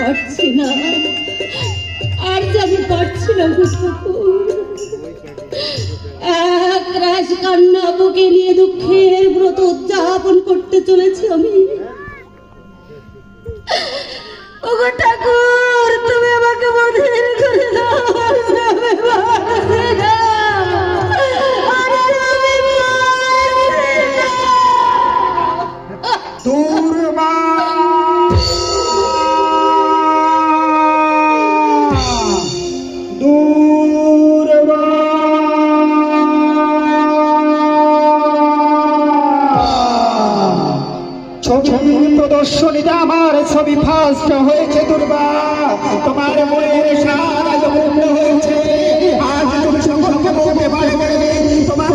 পারছি না, আর যে আমি পারছি না গো ঠাকুর। এক রাশ কান্না বুকে নিয়ে দুঃখের ব্রত উদযাপন করতে চলেছি আমি। ওগো ঠাকুর, তুমি আমাকে বধির করে দাও, আমি পারছি না। প্রদর্শনীতে আমার ছবি ফার্স্ট হয়েছে দুর্বা, তোমার মনের সারা পূর্ণ হয়েছে। আজ তুমি সকলকে বলতে পারবে তোমার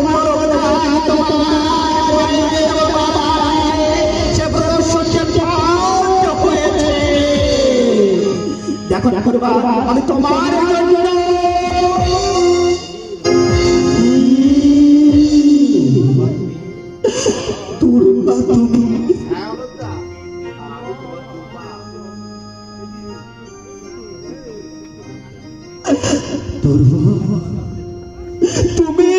সে প্রদর্শনী হয়েছে। দেখো দেখো বাবা, আমি তোমার জন্য দুর্বা তুমি তুমি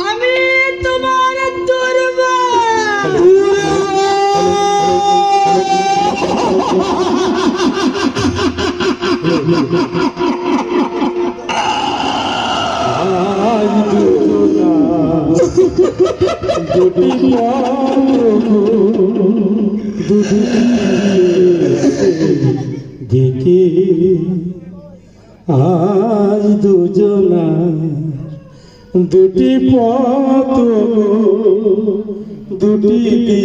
আমি তোমার দুর্বা। দেখে আজ দুজনা দুটি পথ, দুটি দিকে